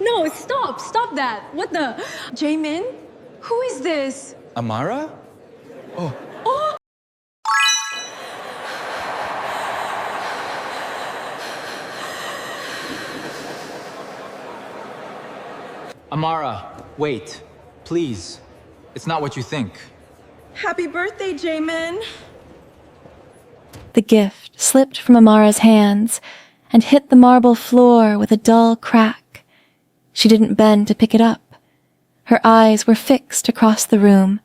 No, stop! Stop that! What the? Jae-min? Who is this? Amara? Oh. Oh! Amara, wait. Please. It's not what you think. Happy birthday, Jae-min! The gift slipped from Amara's hands and hit the marble floor with a dull crack. She didn't bend to pick it up. Her eyes were fixed across the room.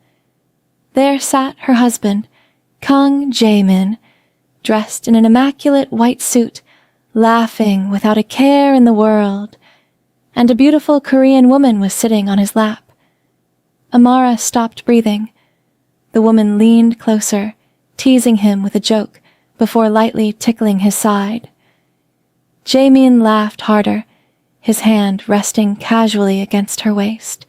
There sat her husband, Kang Jae-min, dressed in an immaculate white suit, laughing without a care in the world, and a beautiful Korean woman was sitting on his lap. Amara stopped breathing. The woman leaned closer, teasing him with a joke before lightly tickling his side. Jae-min laughed harder, his hand resting casually against her waist.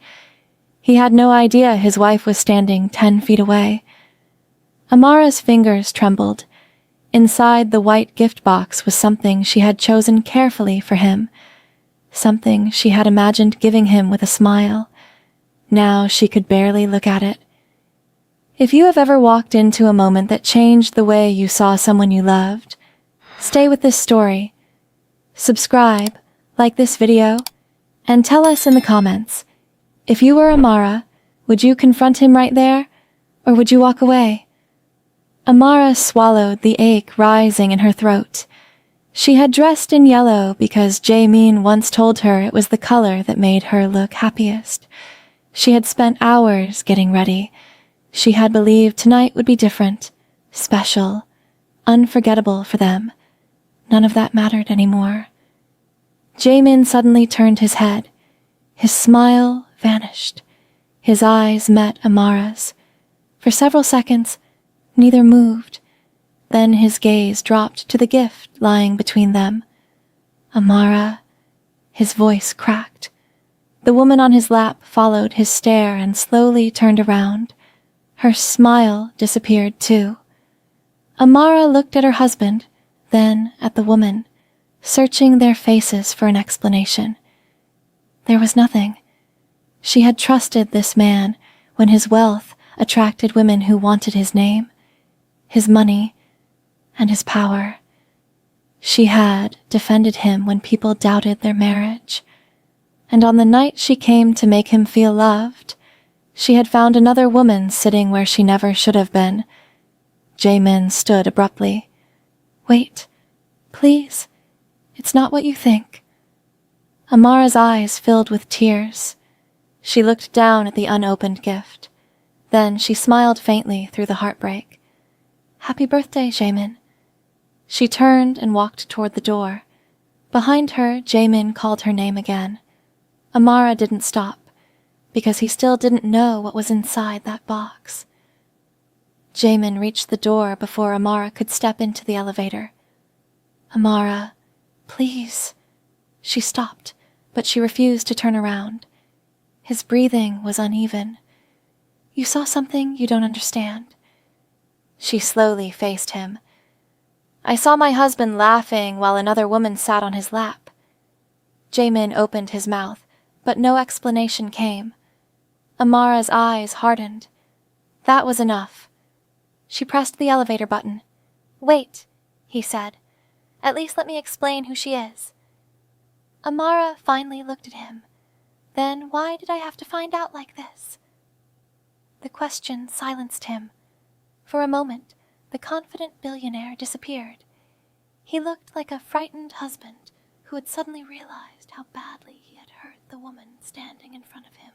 He had no idea his wife was standing 10 feet away. Amara's fingers trembled. Inside the white gift box was something she had chosen carefully for him, something she had imagined giving him with a smile. Now she could barely look at it. If you have ever walked into a moment that changed the way you saw someone you loved, stay with this story. Subscribe, like this video, and tell us in the comments, if you were Amara, would you confront him right there, or would you walk away? Amara swallowed the ache rising in her throat. She had dressed in yellow because Jae-min once told her it was the color that made her look happiest. She had spent hours getting ready. She had believed tonight would be different, special, unforgettable for them. None of that mattered anymore. Jae-min suddenly turned his head. His smile vanished. His eyes met Amara's. For several seconds, neither moved. Then his gaze dropped to the gift lying between them. Amara. His voice cracked. The woman on his lap followed his stare and slowly turned around. Her smile disappeared too. Amara looked at her husband, then at the woman, searching their faces for an explanation. There was nothing. She had trusted this man when his wealth attracted women who wanted his name, his money, and his power. She had defended him when people doubted their marriage. And on the night she came to make him feel loved, she had found another woman sitting where she never should have been. Jae-min stood abruptly. Wait, please, it's not what you think. Amara's eyes filled with tears. She looked down at the unopened gift. Then she smiled faintly through the heartbreak. Happy birthday, Jae-min. She turned and walked toward the door. Behind her, Jae-min called her name again. Amara didn't stop, because he still didn't know what was inside that box. Jae-min reached the door before Amara could step into the elevator. Amara, please. She stopped, but she refused to turn around. His breathing was uneven. You saw something you don't understand. She slowly faced him. I saw my husband laughing while another woman sat on his lap. Jae-min opened his mouth, but no explanation came. Amara's eyes hardened. That was enough. She pressed the elevator button. Wait, he said. At least let me explain who she is. Amara finally looked at him. Then why did I have to find out like this? The question silenced him. For a moment, the confident billionaire disappeared. He looked like a frightened husband who had suddenly realized how badly he had hurt the woman standing in front of him.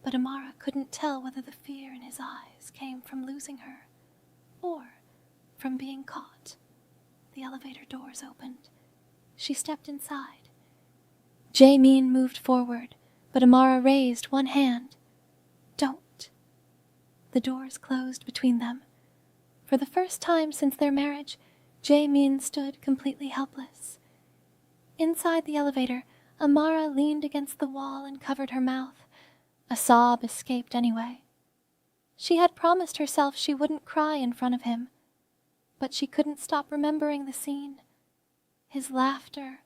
But Amara couldn't tell whether the fear in his eyes came from losing her or from being caught. The elevator doors opened. She stepped inside. Jae-min moved forward, but Amara raised one hand. Don't. The doors closed between them. For the first time since their marriage, Jae-min stood completely helpless. Inside the elevator, Amara leaned against the wall and covered her mouth. A sob escaped anyway. She had promised herself she wouldn't cry in front of him, but she couldn't stop remembering the scene. His laughter,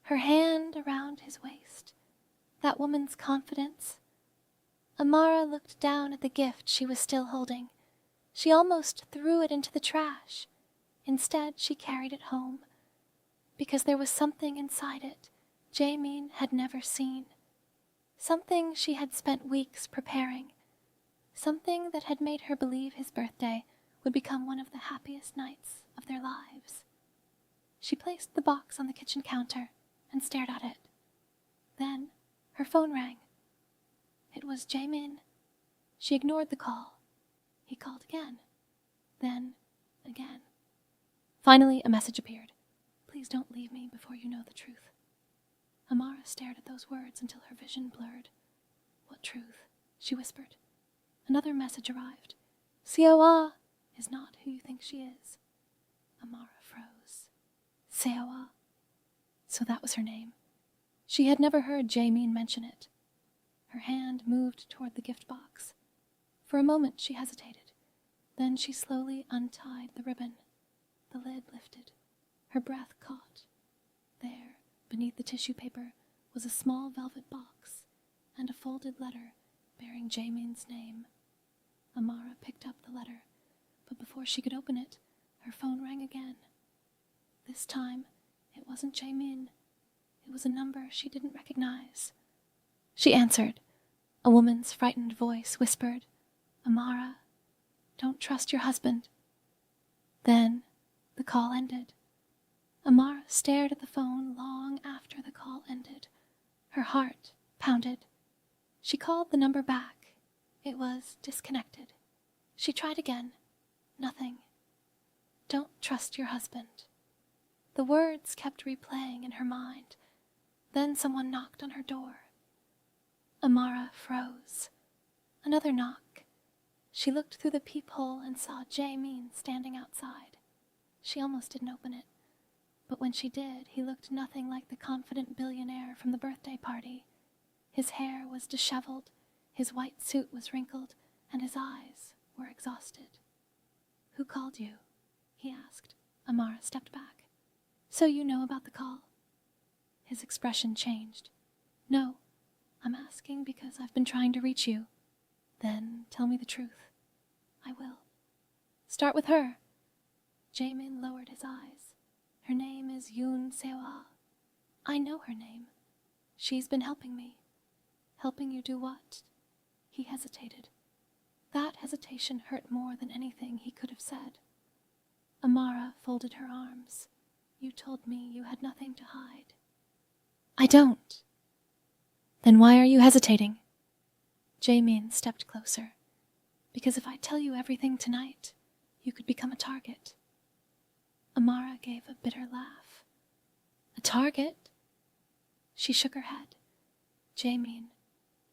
her hand around his waist. That woman's confidence. Amara looked down at the gift she was still holding. She almost threw it into the trash. Instead, she carried it home, because there was something inside it Jae-min had never seen. Something she had spent weeks preparing. Something that had made her believe his birthday would become one of the happiest nights of their lives. She placed the box on the kitchen counter and stared at it. Then her phone rang. It was Jae-min. She ignored the call. He called again. Then again. Finally, a message appeared. Please don't leave me before you know the truth. Amara stared at those words until her vision blurred. What truth? She whispered. Another message arrived. Seo-ah is not who you think she is. Amara froze. Seo-ah. So that was her name. She had never heard Jae-min mention it. Her hand moved toward the gift box. For a moment she hesitated. Then she slowly untied the ribbon. The lid lifted. Her breath caught. There, beneath the tissue paper, was a small velvet box and a folded letter bearing Jae-min's name. Amara picked up the letter, but before she could open it, her phone rang again. This time, it wasn't Jae-min. It was a number she didn't recognize. She answered. A woman's frightened voice whispered, Amara, don't trust your husband. Then the call ended. Amara stared at the phone long after the call ended. Her heart pounded. She called the number back. It was disconnected. She tried again. Nothing. Don't trust your husband. The words kept replaying in her mind. Then someone knocked on her door. Amara froze. Another knock. She looked through the peephole and saw Jae-min standing outside. She almost didn't open it. But when she did, he looked nothing like the confident billionaire from the birthday party. His hair was disheveled, his white suit was wrinkled, and his eyes were exhausted. Who called you? He asked. Amara stepped back. So you know about the call? His expression changed. No, I'm asking because I've been trying to reach you. Then tell me the truth. I will. Start with her. Jae-min lowered his eyes. Her name is Yoon Seo-ah. I know her name. She's been helping me. Helping you do what? He hesitated. That hesitation hurt more than anything he could have said. Amara folded her arms. You told me you had nothing to hide. I don't. Then why are you hesitating? Jae-min stepped closer. Because if I tell you everything tonight, you could become a target. Amara gave a bitter laugh. A target? She shook her head. Jae-min,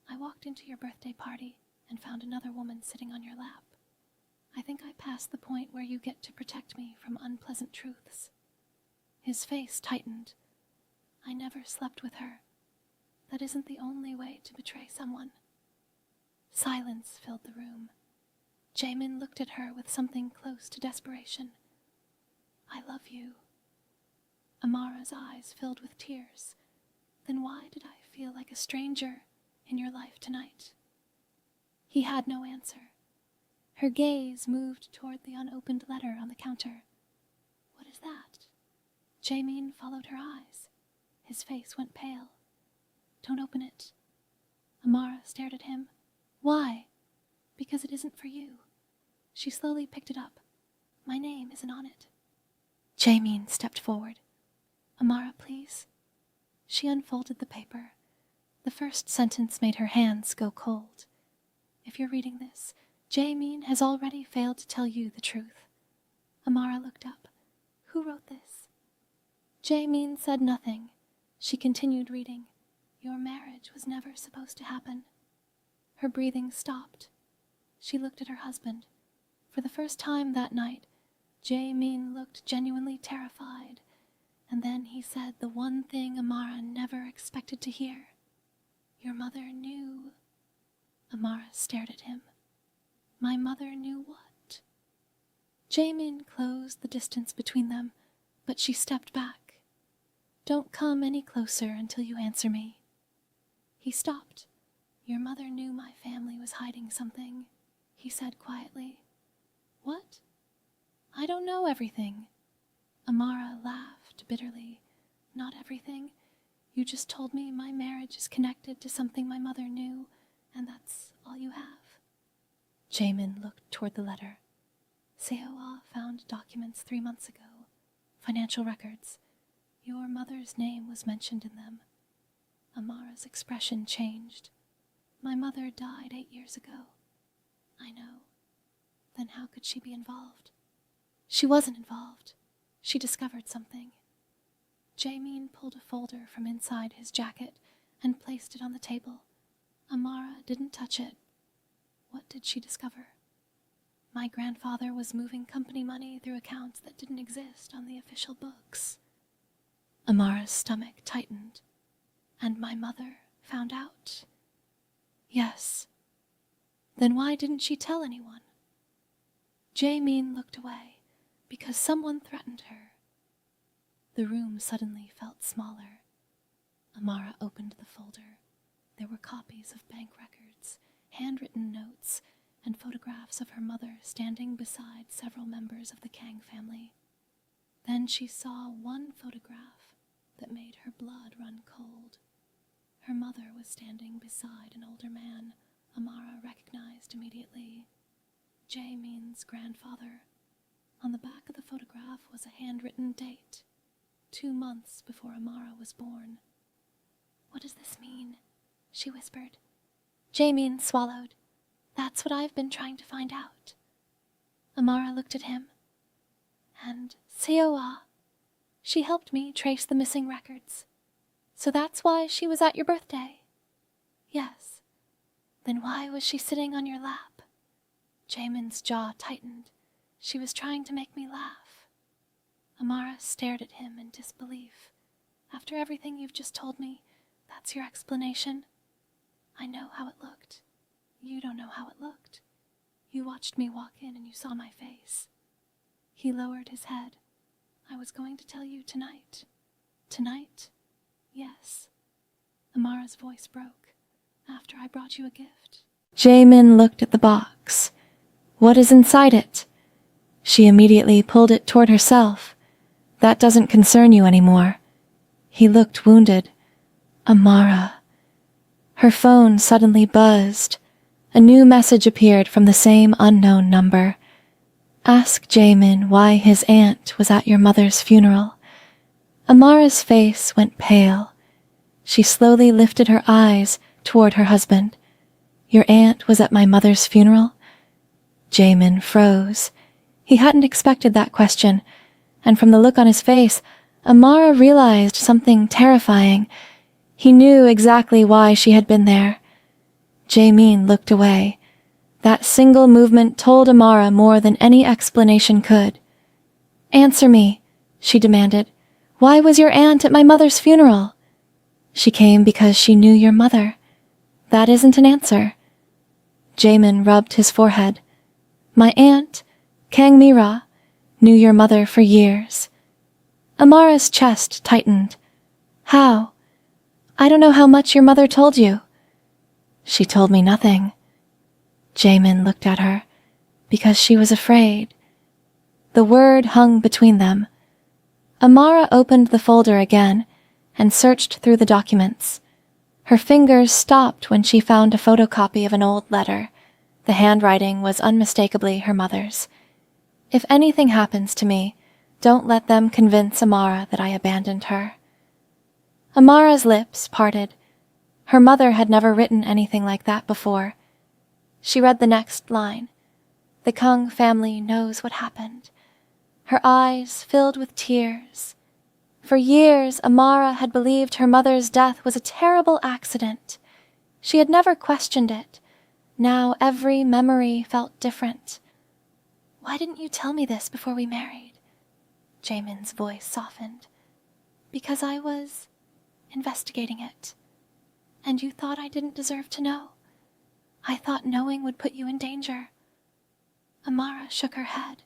I walked into your birthday party and found another woman sitting on your lap. I think I passed the point where you get to protect me from unpleasant truths. His face tightened. I never slept with her. That isn't the only way to betray someone. Silence filled the room. Jae-min looked at her with something close to desperation. I love you. Amara's eyes filled with tears. Then why did I feel like a stranger in your life tonight? He had no answer. Her gaze moved toward the unopened letter on the counter. What is that? Jae-min followed her eyes. His face went pale. Don't open it. Amara stared at him. Why? Because it isn't for you. She slowly picked it up. My name isn't on it. Jae-min stepped forward. Amara, please. She unfolded the paper. The first sentence made her hands go cold. If you're reading this, Jae-min has already failed to tell you the truth. Amara looked up. Who wrote this? Jae-min said nothing. She continued reading. Your marriage was never supposed to happen. Her breathing stopped. She looked at her husband. For the first time that night, Jae-min looked genuinely terrified, and then he said the one thing Amara never expected to hear. Your mother knew. Amara stared at him. My mother knew what? Jae-min closed the distance between them, but she stepped back. Don't come any closer until you answer me. He stopped. "Your mother knew my family was hiding something," he said quietly. "What?" "I don't know everything." Amara laughed bitterly. "Not everything. You just told me my marriage is connected to something my mother knew, and that's all you have." Jae-min looked toward the letter. "Seo-ah found documents 3 months ago. Financial records. Your mother's name was mentioned in them." Amara's expression changed. "My mother died 8 years ago." "I know. Then how could she be involved?" "She wasn't involved. She discovered something." Jae-min pulled a folder from inside his jacket and placed it on the table. Amara didn't touch it. What did she discover? "My grandfather was moving company money through accounts that didn't exist on the official books." Amara's stomach tightened. "And my mother found out?" "Yes." "Then why didn't she tell anyone?" Jae-min looked away. "Because someone threatened her." The room suddenly felt smaller. Amara opened the folder. There were copies of bank records, handwritten notes, and photographs of her mother standing beside several members of the Kang family. Then she saw one photograph that made her blood run cold. Her mother was standing beside an older man Amara recognized immediately. Jae-min's grandfather. On the back of the photograph was a handwritten date, 2 months before Amara was born. "What does this mean?" she whispered. Jae-min swallowed. "That's what I've been trying to find out." Amara looked at him. "And Seo-ah, she helped me trace the missing records. So that's why she was at your birthday?" "Yes." "Then why was she sitting on your lap?" Jae-min's jaw tightened. "She was trying to make me laugh." Amara stared at him in disbelief. "After everything you've just told me, that's your explanation?" "I know how it looked. You don't know how it looked. You watched me walk in and you saw my face." He lowered his head. "I was going to tell you tonight." "Tonight?" "Yes." Amara's voice broke. "After I brought you a gift." Jae-min looked at the box. "What is inside it?" She immediately pulled it toward herself. "That doesn't concern you anymore." He looked wounded. "Amara." Her phone suddenly buzzed. A new message appeared from the same unknown number. "Ask Jae-min why his aunt was at your mother's funeral." Amara's face went pale. She slowly lifted her eyes toward her husband. "Your aunt was at my mother's funeral?" Jae-min froze. He hadn't expected that question, and from the look on his face, Amara realized something terrifying. He knew exactly why she had been there. Jae-min looked away. That single movement told Amara more than any explanation could. "Answer me," she demanded. "Why was your aunt at my mother's funeral?" "She came because she knew your mother." "That isn't an answer." Jae-min rubbed his forehead. "My aunt, Kang Mira, knew your mother for years." Amara's chest tightened. "How?" "I don't know how much your mother told you." "She told me nothing." Jae-min looked at her. "Because she was afraid." The word hung between them. Amara opened the folder again and searched through the documents. Her fingers stopped when she found a photocopy of an old letter. The handwriting was unmistakably her mother's. "If anything happens to me, don't let them convince Amara that I abandoned her." Amara's lips parted. Her mother had never written anything like that before. She read the next line. "The Kang family knows what happened." Her eyes filled with tears. For years, Amara had believed her mother's death was a terrible accident. She had never questioned it. Now every memory felt different. "Why didn't you tell me this before we married?" Jae-min's voice softened. "Because I was investigating it. And you thought I didn't deserve to know. I thought knowing would put you in danger." Amara shook her head.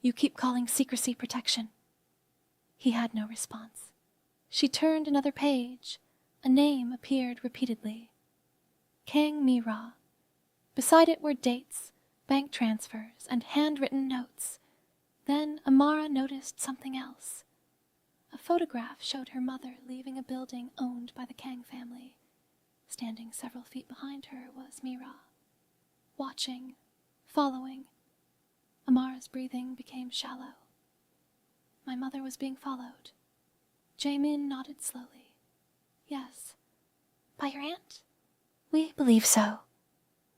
"You keep calling secrecy protection." He had no response. She turned another page. A name appeared repeatedly. Kang Jae-min. Beside it were dates, bank transfers, and handwritten notes. Then Amara noticed something else. A photograph showed her mother leaving a building owned by the Kang family. Standing several feet behind her was Mira. Watching, following. Amara's breathing became shallow. My mother was being followed. Jae-min nodded slowly. Yes. By your aunt? We believe so.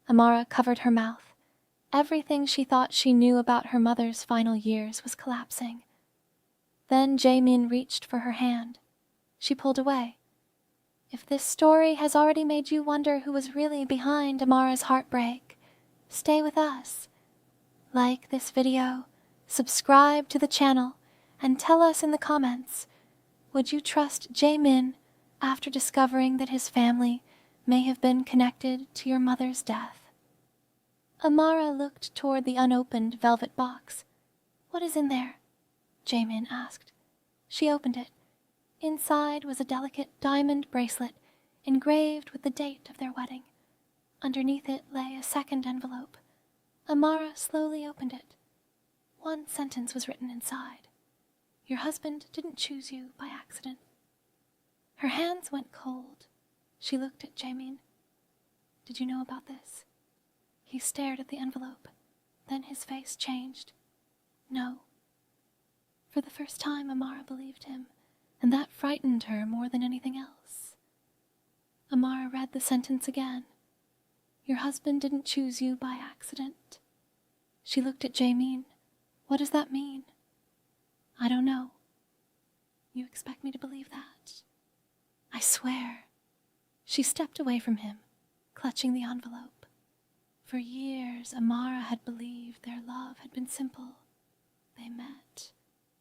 Amara covered her mouth. Everything she thought she knew about her mother's final years was collapsing. Then Jae-min reached for her hand. She pulled away. If this story has already made you wonder who was really behind Amara's heartbreak, stay with us. Like this video, subscribe to the channel, and tell us in the comments, would you trust Jae-min after discovering that his family may have been connected to your mother's death? Amara looked toward the unopened velvet box. What is in there? Jae-min asked. She opened it. Inside was a delicate diamond bracelet engraved with the date of their wedding. Underneath it lay a second envelope. Amara slowly opened it. One sentence was written inside. Your husband didn't choose you by accident. Her hands went cold. She looked at Jae-min. Did you know about this? He stared at the envelope. Then his face changed. No. For the first time, Amara believed him, and that frightened her more than anything else. Amara read the sentence again. Your husband didn't choose you by accident. She looked at Jae-min. What does that mean? I don't know. You expect me to believe that? I swear. She stepped away from him, clutching the envelope. For years, Amara had believed their love had been simple. They met,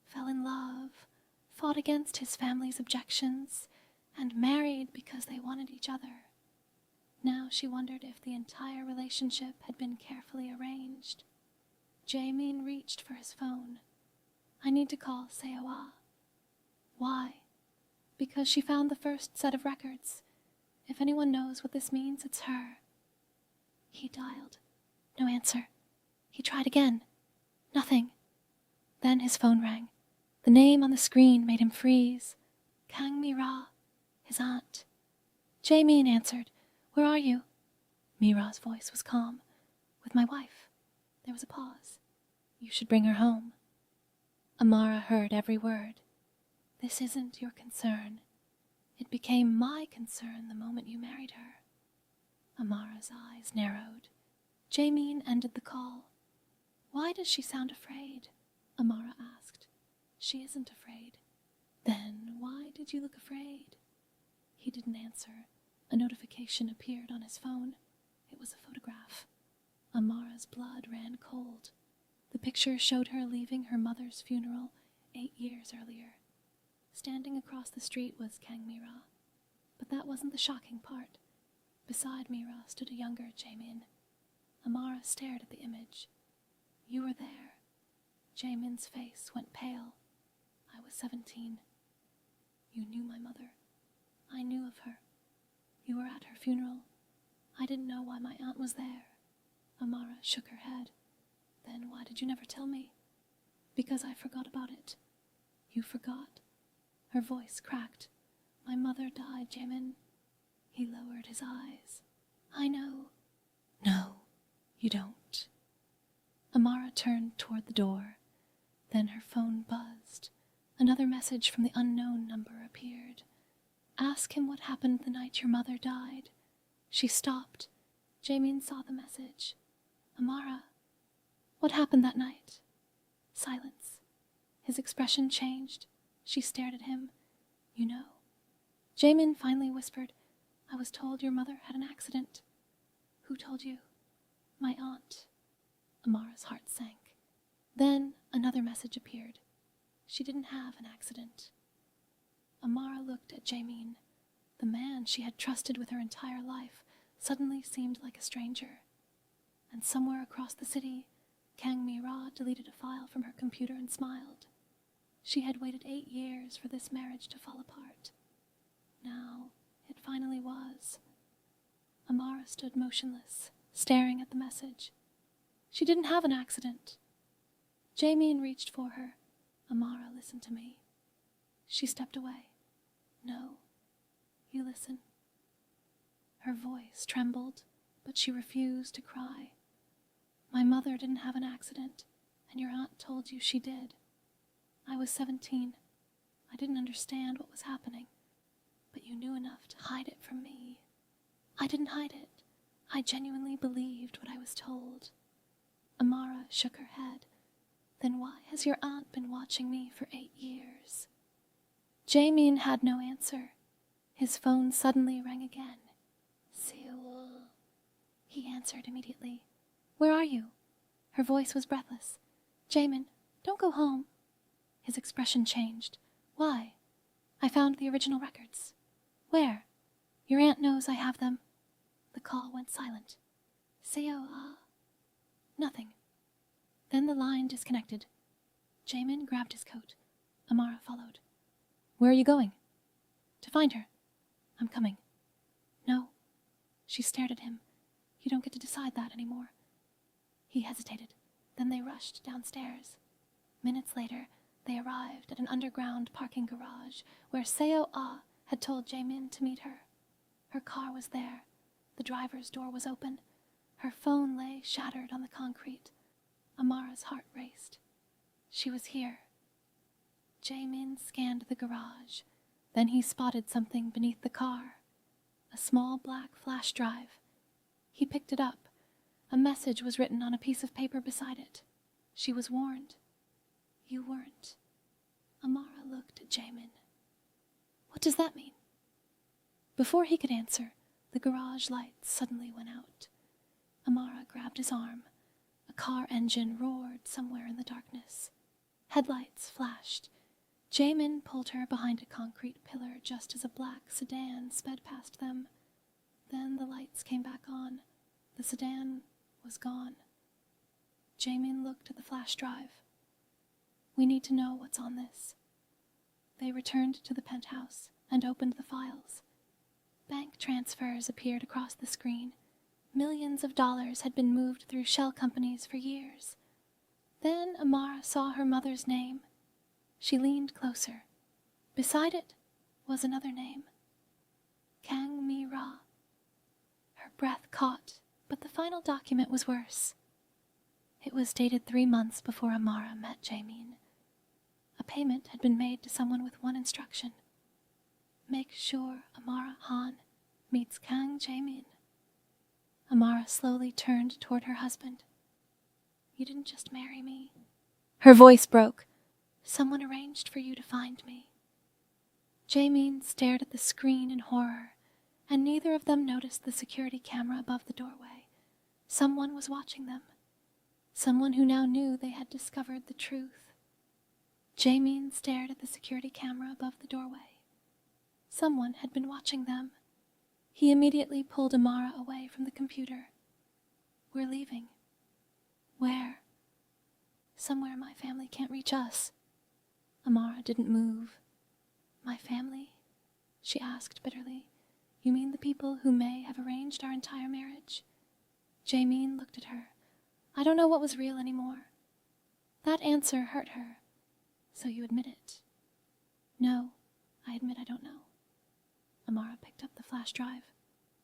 fell in love, fought against his family's objections, and married because they wanted each other. Now she wondered if the entire relationship had been carefully arranged. Jae-min reached for his phone. I need to call Seo-ah. Why? Because she found the first set of records. If anyone knows what this means, it's her. He dialed. No answer. He tried again. Nothing. Then his phone rang. The name on the screen made him freeze. Kang Jae-min, his aunt. Jae-min answered. Where are you? Mira's voice was calm. With my wife. There was a pause. You should bring her home. Amara heard every word. This isn't your concern. It became my concern the moment you married her. Amara's eyes narrowed. Jae-min ended the call. Why does she sound afraid? Amara asked. She isn't afraid. Then why did you look afraid? He didn't answer. A notification appeared on his phone. It was a photograph. Amara's blood ran cold. The picture showed her leaving her mother's funeral 8 years earlier. Standing across the street was Kang Jae-min. But that wasn't the shocking part. Beside Mira stood a younger Jae-min. Amara stared at the image. You were there. Jae-min's face went pale. I was 17. You knew my mother. I knew of her. You were at her funeral. I didn't know why my aunt was there. Amara shook her head. Then why did you never tell me? Because I forgot about it. You forgot? Her voice cracked. My mother died, Jae-min. He lowered his eyes. I know. No, you don't. Amara turned toward the door. Then her phone buzzed. Another message from the unknown number appeared. Ask him what happened the night your mother died. She stopped. Jae-min saw the message. Amara, what happened that night? Silence. His expression changed. She stared at him. You know. Jae-min finally whispered, I was told your mother had an accident. Who told you? My aunt. Amara's heart sank. Then another message appeared. She didn't have an accident. Amara looked at Jae-min. The man she had trusted with her entire life suddenly seemed like a stranger. And somewhere across the city, Kang Jae-min deleted a file from her computer and smiled. She had waited 8 years for this marriage to fall apart. Now, it finally was. Amara stood motionless, staring at the message. She didn't have an accident. Jae-min reached for her. Amara, listen to me. She stepped away. No, you listen. Her voice trembled, but she refused to cry. My mother didn't have an accident, and your aunt told you she did. I was 17. I didn't understand what was happening, but you knew enough to hide it from me. I didn't hide it. I genuinely believed what I was told. Amara shook her head. Then why has your aunt been watching me for 8 years? Jae-min had no answer. His phone suddenly rang again. Seo-ah. He answered immediately. Where are you? Her voice was breathless. Jae-min, don't go home. His expression changed. Why? I found the original records. Where? Your aunt knows I have them. The call went silent. Seo-ah. Nothing. Then the line disconnected. Jae-min grabbed his coat. Amara followed. Where are you going? To find her. I'm coming. No. She stared at him. You don't get to decide that anymore. He hesitated. Then they rushed downstairs. Minutes later, they arrived at an underground parking garage where Seo-ah had told Jae-min to meet her. Her car was there. The driver's door was open. Her phone lay shattered on the concrete. Amara's heart raced. She was here. Jae-min scanned the garage. Then he spotted something beneath the car. A small black flash drive. He picked it up. A message was written on a piece of paper beside it. She was warned. You weren't. Amara looked at Jae-min. What does that mean? Before he could answer, the garage lights suddenly went out. Amara grabbed his arm. A car engine roared somewhere in the darkness. Headlights flashed. Jae-min pulled her behind a concrete pillar just as a black sedan sped past them. Then the lights came back on. The sedan was gone. Jae-min looked at the flash drive. We need to know what's on this. They returned to the penthouse and opened the files. Bank transfers appeared across the screen. Millions of dollars had been moved through shell companies for years. Then Amara saw her mother's name. She leaned closer. Beside it was another name. Kang Jae-min. Her breath caught, but the final document was worse. It was dated 3 months before Amara met Jae-min. A payment had been made to someone with one instruction. Make sure Amara Han meets Kang Jae-min. Amara slowly turned toward her husband. You didn't just marry me. Her voice broke. Someone arranged for you to find me. Jae-min stared at the screen in horror, and neither of them noticed the security camera above the doorway. Someone was watching them. Someone who now knew they had discovered the truth. Jae-min stared at the security camera above the doorway. Someone had been watching them. He immediately pulled Amara away from the computer. We're leaving. Where? Somewhere my family can't reach us. Amara didn't move. My family? She asked bitterly. You mean the people who may have arranged our entire marriage? Jae-min looked at her. I don't know what was real anymore. That answer hurt her. So you admit it? No, I admit I don't know. Amara picked up the flash drive.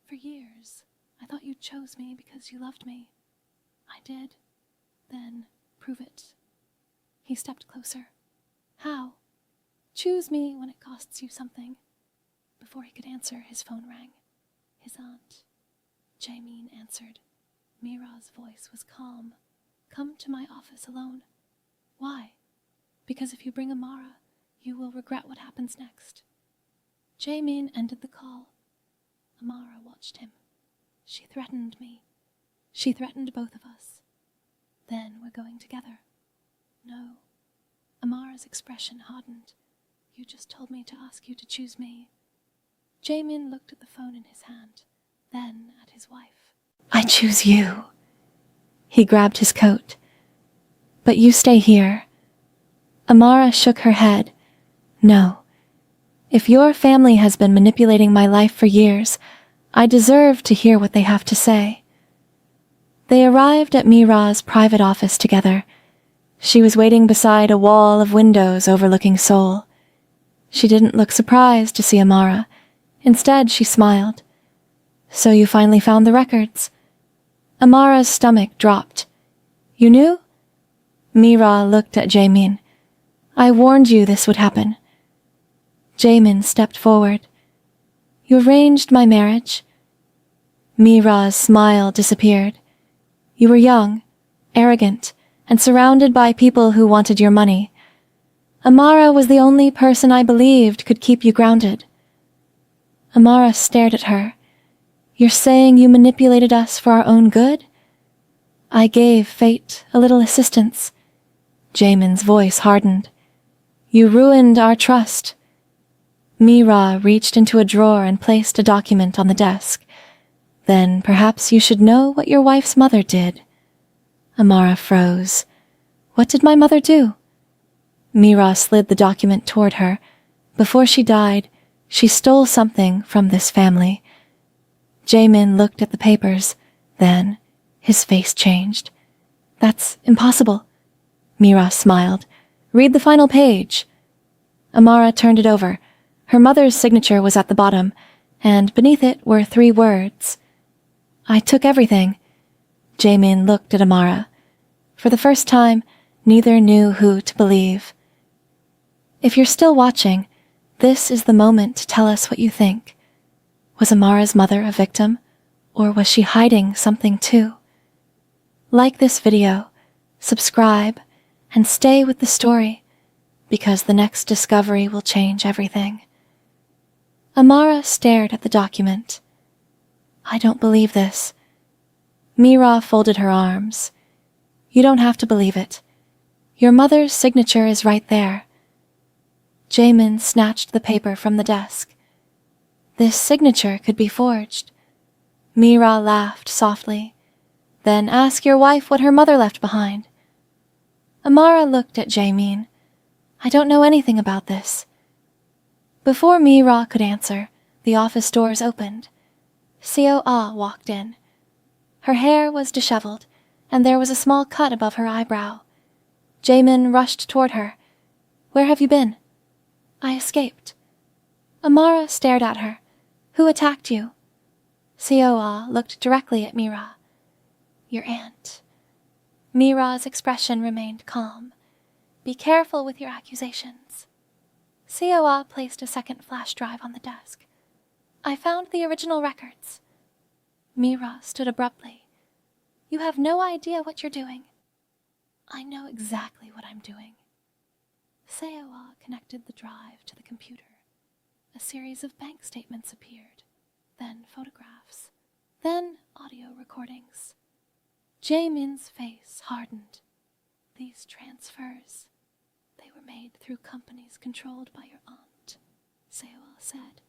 For years, I thought you chose me because you loved me. I did. Then, prove it. He stepped closer. How? Choose me when it costs you something. Before he could answer, his phone rang. His aunt. Jae-min answered. Mira's voice was calm. Come to my office alone. Why? Because if you bring Amara, you will regret what happens next. Jae-min ended the call. Amara watched him. She threatened me. She threatened both of us. Then we're going together. No. Amara's expression hardened. You just told me to ask you to choose me. Jae-min looked at the phone in his hand, then at his wife. I choose you. He grabbed his coat. But you stay here. Amara shook her head. No. If your family has been manipulating my life for years, I deserve to hear what they have to say. They arrived at Mira's private office together. She was waiting beside a wall of windows overlooking Seoul. She didn't look surprised to see Amara. Instead, she smiled. "So you finally found the records?" Amara's stomach dropped. "You knew?" Mira looked at Jae-min. "I warned you this would happen." Jae-min stepped forward. "You arranged my marriage?" Mira's smile disappeared. "You were young, arrogant, and surrounded by people who wanted your money. Amara was the only person I believed could keep you grounded." Amara stared at her. "You're saying you manipulated us for our own good?" "I gave fate a little assistance." Jaemin's voice hardened. "You ruined our trust." Mira reached into a drawer and placed a document on the desk. "Then perhaps you should know what your wife's mother did." Amara froze. "What did my mother do?" Mira slid the document toward her. "Before she died, she stole something from this family." Jae-min looked at the papers. Then his face changed. "That's impossible." Mira smiled. "Read the final page." Amara turned it over. Her mother's signature was at the bottom, and beneath it were 3 words. "I took everything." Jae-min looked at Amara. For the first time, neither knew who to believe. If you're still watching, this is the moment to tell us what you think. Was Amara's mother a victim, or was she hiding something too? Like this video, subscribe, and stay with the story, because the next discovery will change everything. Amara stared at the document. "I don't believe this." Mira folded her arms. "You don't have to believe it. Your mother's signature is right there." Jae-min snatched the paper from the desk. "This signature could be forged." Mira laughed softly. "Then ask your wife what her mother left behind." Amara looked at Jae-min. "I don't know anything about this." Before Mira could answer, the office doors opened. Seo-ah walked in. Her hair was disheveled, and there was a small cut above her eyebrow. Jae-min rushed toward her. "Where have you been?" "I escaped." Amara stared at her. "Who attacked you?" Seo-ah looked directly at Mira. "Your aunt." Mira's expression remained calm. "Be careful with your accusations." Seo-ah placed a second flash drive on the desk. "I found the original records." Mira stood abruptly. "You have no idea what you're doing." "I know exactly what I'm doing." Seo-ah connected the drive to the computer. A series of bank statements appeared, then photographs, then audio recordings. Jae-min's face hardened. "These transfers, they were made through companies controlled by your aunt," Seo-ah said.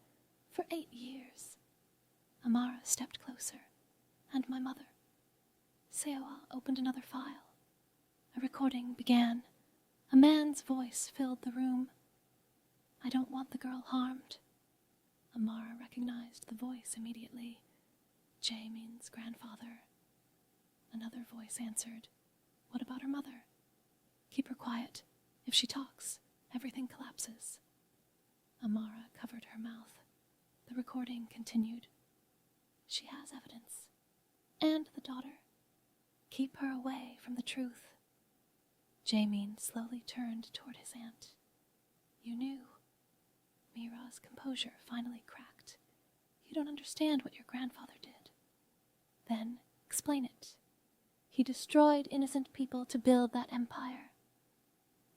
"For 8 years. Amara stepped closer. "And my mother." Seo-ah opened another file. A recording began. A man's voice filled the room. "I don't want the girl harmed." Amara recognized the voice immediately. Jae-min's grandfather. Another voice answered. "What about her mother?" "Keep her quiet. If she talks, everything collapses." Amara covered her mouth. The recording continued. "She has evidence. And the daughter. Keep her away from the truth." Jae-min slowly turned toward his aunt. "You knew." Mira's composure finally cracked. "You don't understand what your grandfather did." "Then explain it." "He destroyed innocent people to build that empire.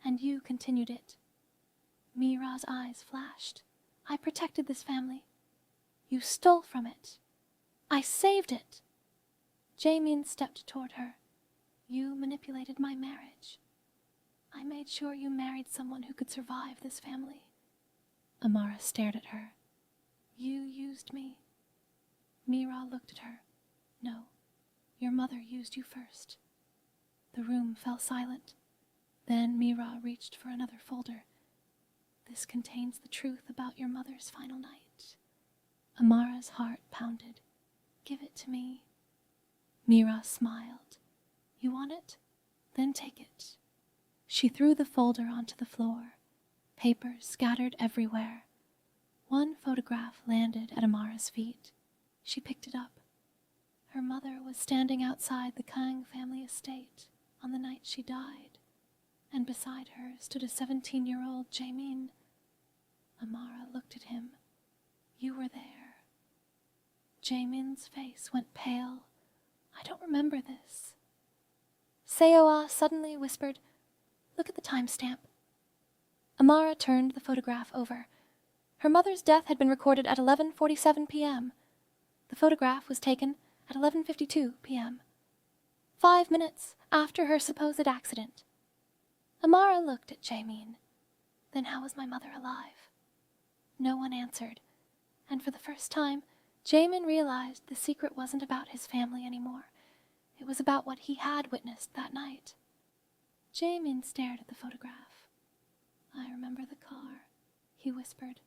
And you continued it." Mira's eyes flashed. "I protected this family. You stole from it. I saved it." Jae-min stepped toward her. "You manipulated my marriage. I made sure you married someone who could survive this family." Amara stared at her. "You used me." Mira looked at her. "No, your mother used you first." The room fell silent. Then Mira reached for another folder. This contains the truth about your mother's final night. Amara's heart pounded. Give it to me. Mira smiled. You want it? Then take it. She threw the folder onto the floor. Papers scattered everywhere. One photograph landed at Amara's feet. She picked it up. Her mother was standing outside the Kang family estate on the night she died, and beside her stood a 17-year-old Jae-min. Amara looked at him. You were there. Jae-min's face went pale. I don't remember this. Seo-ah suddenly whispered, Look at the timestamp. Amara turned the photograph over. Her mother's death had been recorded at 11:47 p.m. The photograph was taken at 11:52 p.m. 5 minutes after her supposed accident. Amara looked at Jae-min. Then how was my mother alive? No one answered, and for the first time, Jae-min realized the secret wasn't about his family anymore. It was about what he had witnessed that night. Jae-min stared at the photograph. I remember the car, he whispered.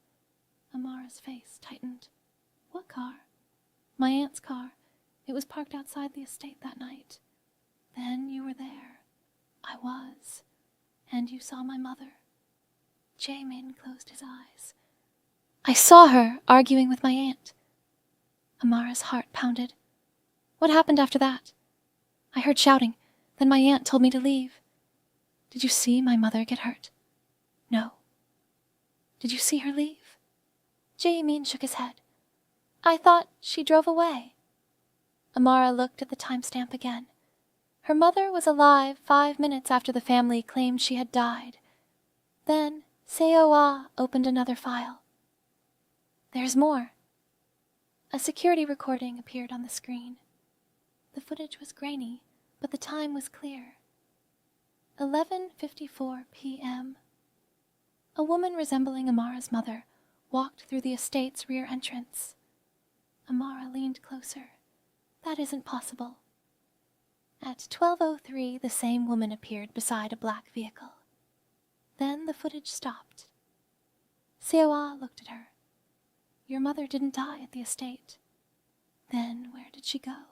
Amara's face tightened. What car? My aunt's car. It was parked outside the estate that night. Then you were there. I was. And you saw my mother. Jae-min closed his eyes. I saw her arguing with my aunt. Amara's heart pounded. What happened after that? I heard shouting. Then my aunt told me to leave. Did you see my mother get hurt? No. Did you see her leave? Jae-min shook his head. I thought she drove away. Amara looked at the timestamp again. Her mother was alive 5 minutes after the family claimed she had died. Then Seo-ah opened another file. There's more. A security recording appeared on the screen. The footage was grainy, but the time was clear. 11:54 p.m. A woman resembling Amara's mother walked through the estate's rear entrance. Amara leaned closer. That isn't possible. At 12:03, the same woman appeared beside a black vehicle. Then the footage stopped. Seo-ah looked at her. Your mother didn't die at the estate. Then where did she go?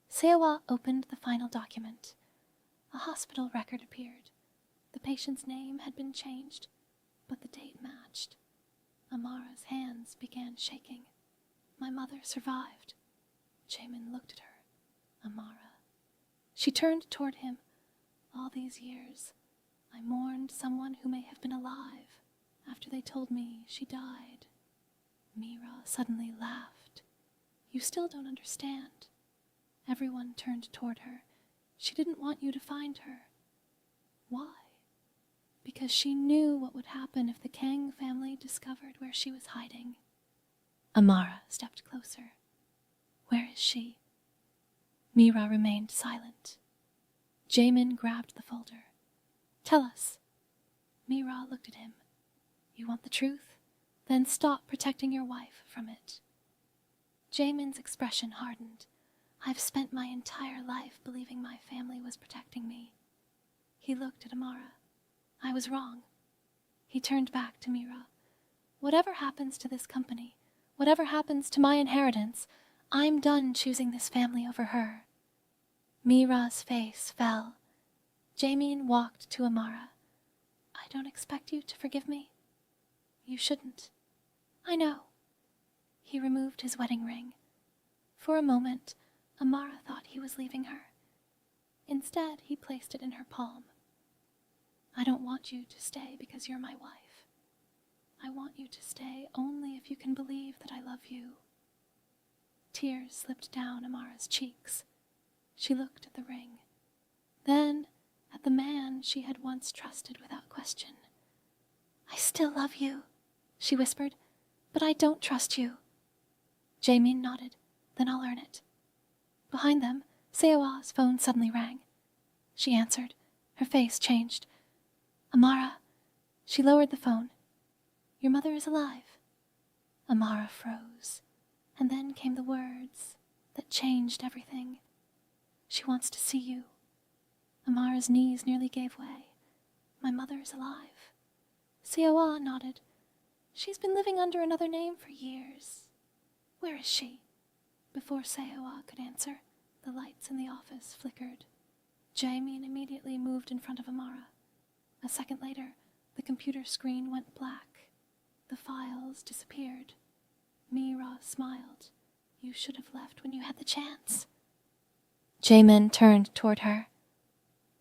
Seo-ah opened the final document. A hospital record appeared. The patient's name had been changed, but the date matched. Amara's hands began shaking. My mother survived. Jae-min looked at her. Amara. She turned toward him. All these years, I mourned someone who may have been alive after they told me she died. Mira suddenly laughed. You still don't understand. Everyone turned toward her. She didn't want you to find her. Why? Because she knew what would happen if the Kang family discovered where she was hiding. Amara stepped closer. Where is she? Mira remained silent. Jae-min grabbed the folder. Tell us. Mira looked at him. You want the truth? Then stop protecting your wife from it. Jae-min's expression hardened. I've spent my entire life believing my family was protecting me. He looked at Amara. I was wrong. He turned back to Mira. Whatever happens to this company, whatever happens to my inheritance, I'm done choosing this family over her. Mira's face fell. Jae-min walked to Amara. I don't expect you to forgive me. You shouldn't. I know. He removed his wedding ring. For a moment, Amara thought he was leaving her. Instead, he placed it in her palm. I don't want you to stay because you're my wife. I want you to stay only if you can believe that I love you. Tears slipped down Amara's cheeks. She looked at the ring. Then at the man she had once trusted without question. I still love you, she whispered, but I don't trust you. Jae-min nodded. Then I'll earn it. Behind them, Seo-ah's phone suddenly rang. She answered. Her face changed. Amara. She lowered the phone. Your mother is alive. Amara froze. And then came the words that changed everything. She wants to see you. Amara's knees nearly gave way. My mother is alive. Seo-ah nodded. She's been living under another name for years. Where is she? Before Seo-ah could answer, the lights in the office flickered. Jae-min immediately moved in front of Amara. A second later, the computer screen went black. The files disappeared. Mira smiled. You should have left when you had the chance. Jae-min turned toward her.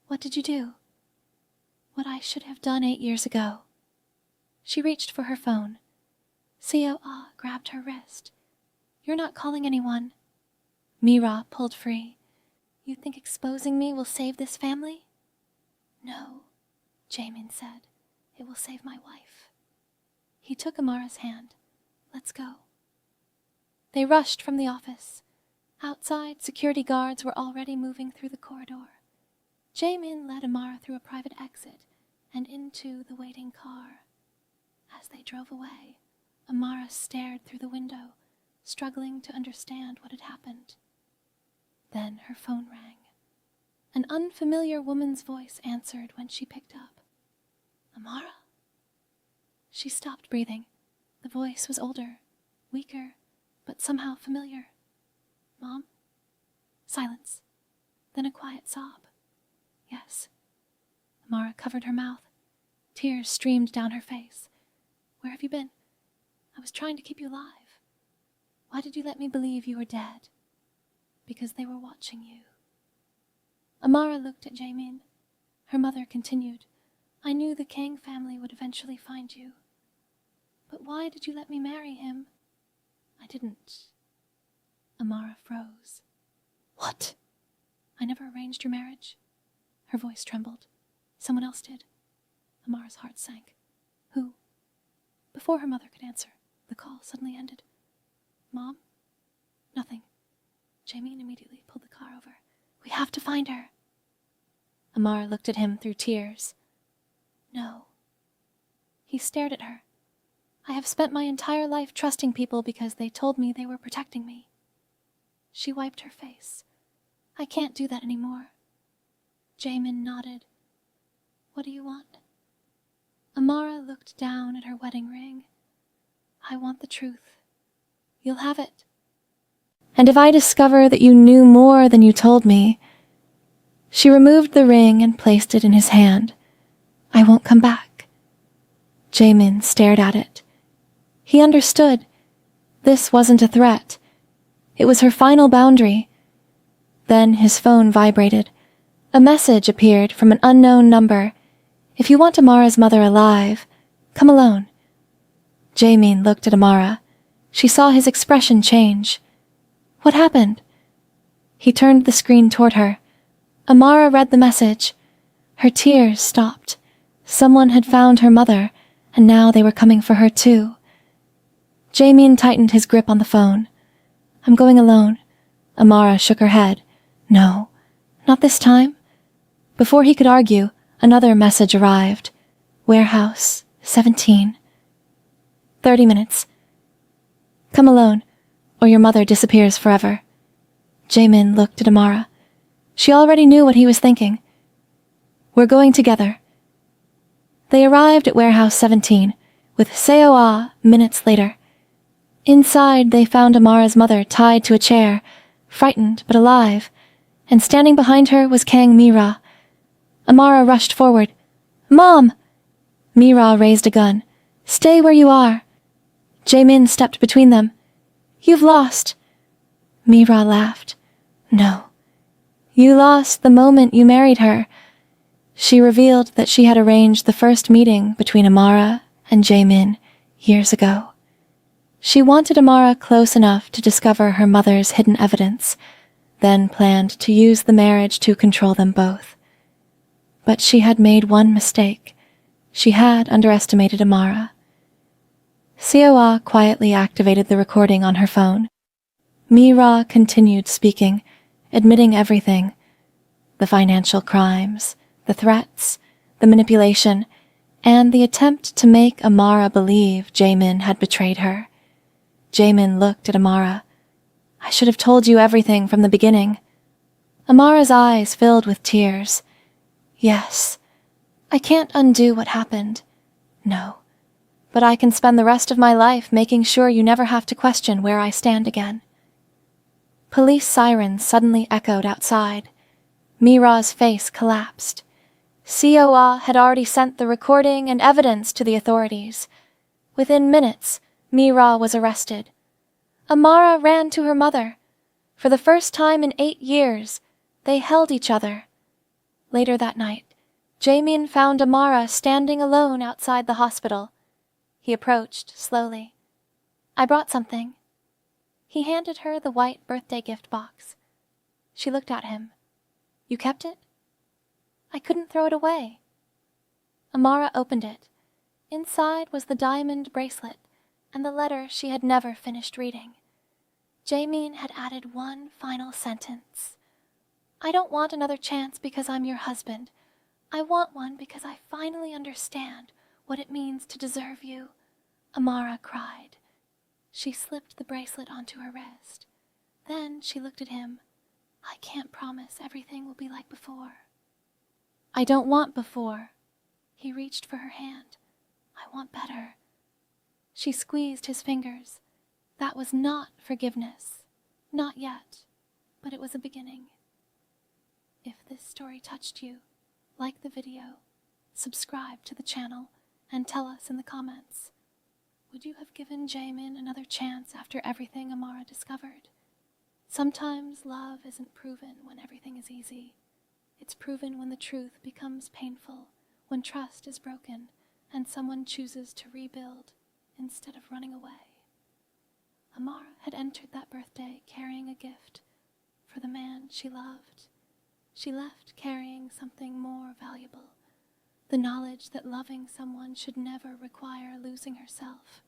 What did you do? What I should have done 8 years ago. She reached for her phone. Seo-ah grabbed her wrist. You're not calling anyone. Mira pulled free. You think exposing me will save this family? No, Jae-min said. It will save my wife. He took Amara's hand. Let's go. They rushed from the office. Outside, security guards were already moving through the corridor. Jae-min led Amara through a private exit and into the waiting car. As they drove away, Amara stared through the window, struggling to understand what had happened. Then her phone rang. An unfamiliar woman's voice answered when she picked up. Amara? She stopped breathing. The voice was older, weaker, but somehow familiar. Mom? Silence. Then a quiet sob. Yes. Amara covered her mouth. Tears streamed down her face. Where have you been? I was trying to keep you alive. Why did you let me believe you were dead? Because they were watching you. Amara looked at Jae-min. Her mother continued. I knew the Kang family would eventually find you. But why did you let me marry him? I didn't. Amara froze. What? I never arranged your marriage. Her voice trembled. Someone else did. Amara's heart sank. Who? Before her mother could answer, the call suddenly ended. Mom? Nothing. Jae-min immediately pulled the car over. We have to find her. Amara looked at him through tears. No. He stared at her. I have spent my entire life trusting people because they told me they were protecting me. She wiped her face. I can't do that anymore. Jae-min nodded. What do you want? Amara looked down at her wedding ring. I want the truth. You'll have it. And if I discover that you knew more than you told me... She removed the ring and placed it in his hand. I won't come back. Jae-min stared at it. He understood. This wasn't a threat. It was her final boundary. Then his phone vibrated. A message appeared from an unknown number. If you want Amara's mother alive, come alone. Jae-min looked at Amara. She saw his expression change. What happened? He turned the screen toward her. Amara read the message. Her tears stopped. Someone had found her mother, and now they were coming for her too. Jae-min tightened his grip on the phone. I'm going alone. Amara shook her head. No, not this time. Before he could argue, another message arrived. Warehouse 17. 30 minutes. Come alone, or your mother disappears forever. Jae-min looked at Amara. She already knew what he was thinking. We're going together. They arrived at Warehouse 17, with Seo-ah minutes later. Inside, they found Amara's mother tied to a chair, frightened but alive, and standing behind her was Kang Mira. Amara rushed forward. Mom! Mira raised a gun. Stay where you are. Jae-min stepped between them. You've lost. Mira laughed. No. You lost the moment you married her. She revealed that she had arranged the first meeting between Amara and Jae-min years ago. She wanted Amara close enough to discover her mother's hidden evidence, then planned to use the marriage to control them both. But she had made one mistake. She had underestimated Amara. Seo-ah quietly activated the recording on her phone. Mira continued speaking, admitting everything. The financial crimes, the threats, the manipulation, and the attempt to make Amara believe Jae-min had betrayed her. Jae-min looked at Amara. I should have told you everything from the beginning. Amara's eyes filled with tears. Yes, I can't undo what happened. No. But I can spend the rest of my life making sure you never have to question where I stand again. Police sirens suddenly echoed outside. Mira's face collapsed. Seo-ah had already sent the recording and evidence to the authorities. Within minutes, Mira was arrested. Amara ran to her mother. For the first time in 8 years, they held each other. Later that night, Jae-min found Amara standing alone outside the hospital. He approached slowly. "I brought something." He handed her the white birthday gift box. She looked at him. "You kept it?" "I couldn't throw it away." Amara opened it. Inside was the diamond bracelet and the letter she had never finished reading. Jae-min had added one final sentence. "I don't want another chance because I'm your husband. I want one because I finally understand what it means to deserve you." Amara cried. She slipped the bracelet onto her wrist. Then she looked at him. "I can't promise everything will be like before." "I don't want before." He reached for her hand. "I want better." She squeezed his fingers. That was not forgiveness. Not yet. But it was a beginning. If this story touched you, like the video, subscribe to the channel, and tell us in the comments. Would you have given Jae-min another chance after everything Amara discovered? Sometimes love isn't proven when everything is easy. It's proven when the truth becomes painful, when trust is broken, and someone chooses to rebuild instead of running away. Amara had entered that birthday carrying a gift for the man she loved. She left carrying something more valuable, the knowledge that loving someone should never require losing herself.